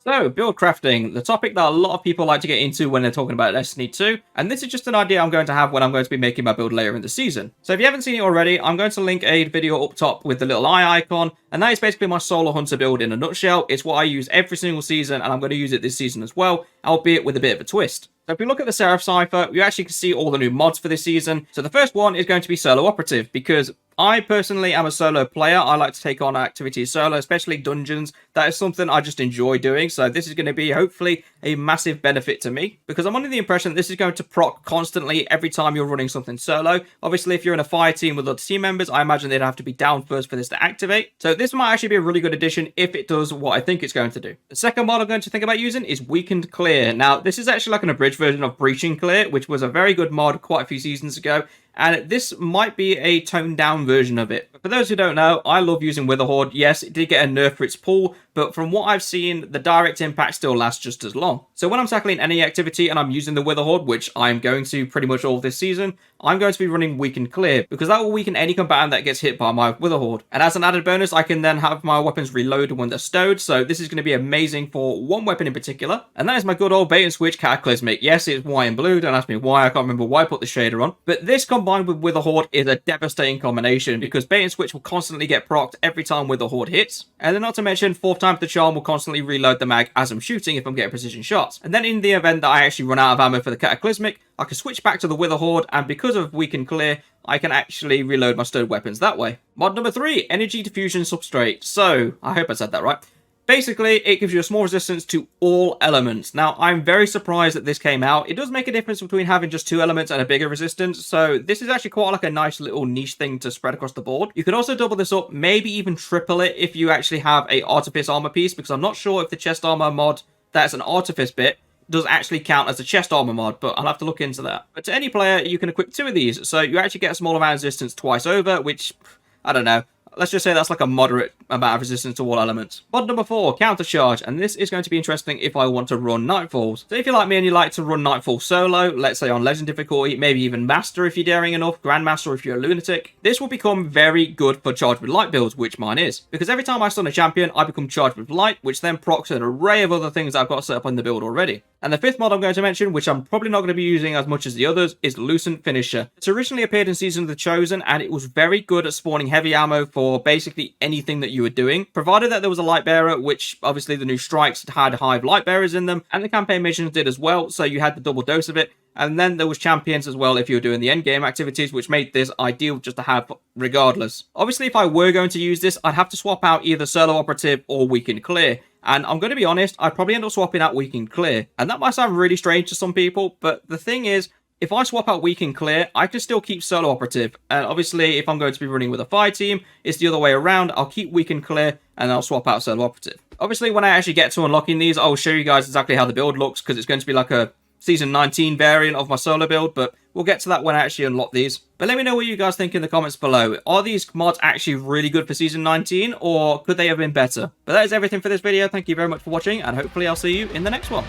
So, build crafting, the topic that a lot of people like to get into when they're talking about Destiny 2, and this is just an idea I'm going to have when I'm going to be making my build later in the season. So if you haven't seen it already, I'm going to link a video up top with the little eye icon, and that is basically my solo hunter build in a nutshell. It's what I use every single season, and I'm going to use it this season as well, albeit with a bit of a twist. So if we look at the Seraph cipher, you actually can see all the new mods for this season. So the first one is going to be solo operative, because I personally am a solo player. I like to take on activities solo, especially dungeons. That is something I just enjoy doing. So this is going to be hopefully a massive benefit to me, because I'm under the impression that this is going to proc constantly every time you're running something solo. Obviously, if you're in a fire team with other team members, I imagine they'd have to be down first for this to activate. So this might actually be a really good addition if it does what I think it's going to do. The second mod I'm going to think about using is Weakened Clear. Now, this is actually like an abridged version of Breaching Clear, which was a very good mod quite a few seasons ago. And this might be a toned down version of it. But for those who don't know, I love using Witherhoard. Yes, it did get a nerf for its pull, but from what I've seen, the direct impact still lasts just as long. So when I'm tackling any activity and I'm using the Witherhoard, which I'm going to pretty much all this season, I'm going to be running Weakened Clear, because that will weaken any combatant that gets hit by my Witherhoard. And as an added bonus, I can then have my weapons reloaded when they're stowed, so this is going to be amazing for one weapon in particular, and that is my good old bait and switch Cataclysmic. Yes, it's white and blue, don't ask me why, I can't remember why I put the shader on, but this combined with Witherhoard is a devastating combination, because bait and switch will constantly get procced every time Witherhoard hits, and then not to mention, fourth time the charm will constantly reload the mag as I'm shooting if I'm getting precision shots. And then in the event that I actually run out of ammo for the Cataclysmic, I can switch back to the Witherhoard, and because of Weakened Clear, I can actually reload my stowed weapons that way. Mod number 3, Energy Diffusion Substrate. So, I hope I said that right. Basically, it gives you a small resistance to all elements. Now, I'm very surprised that this came out. It does make a difference between having just 2 elements and a bigger resistance, so this is actually quite like a nice little niche thing to spread across the board. You could also double this up, maybe even triple it if you actually have a Artifice armor piece, because I'm not sure if the chest armor mod that's an Artifice bit does actually count as a chest armor mod, but I'll have to look into that. But to any player, you can equip 2 of these, so you actually get a small amount of resistance twice over, which, I don't know. Let's just say that's like a moderate amount of resistance to all elements. Mod number 4, Countercharge, and this is going to be interesting if I want to run Nightfalls. So if you're like me and you like to run Nightfall solo, let's say on Legend difficulty, maybe even Master if you're daring enough, Grandmaster if you're a lunatic, this will become very good for Charged with Light builds, which mine is. Because every time I stun a champion, I become Charged with Light, which then procs an array of other things I've got set up in the build already. And the 5th mod I'm going to mention, which I'm probably not going to be using as much as the others, is Lucent Finisher. It's originally appeared in Season of the Chosen, and it was very good at spawning heavy ammo for basically anything that you were doing, provided that there was a light bearer, which obviously the new strikes had Hive light bearers in them, and the campaign missions did as well, so you had the double dose of it. And then there was champions as well if you were doing the endgame activities, which made this ideal just to have regardless. Obviously, if I were going to use this, I'd have to swap out either Solo Operative or Weakened Clear. And I'm going to be honest, I'd probably end up swapping out Weakened Clear. And that might sound really strange to some people, but the thing is, if I swap out Weakened Clear, I can still keep Solo Operative. And obviously, if I'm going to be running with a fire team, it's the other way around. I'll keep Weakened Clear, and I'll swap out Solo Operative. Obviously, when I actually get to unlocking these, I'll show you guys exactly how the build looks, because it's going to be like a Season 19 variant of my solo build, but we'll get to that when I actually unlock these. But let me know what you guys think in the comments below. Are these mods actually really good for Season 19, or could they have been better? But that is everything for this video. Thank you very much for watching, and hopefully I'll see you in the next one.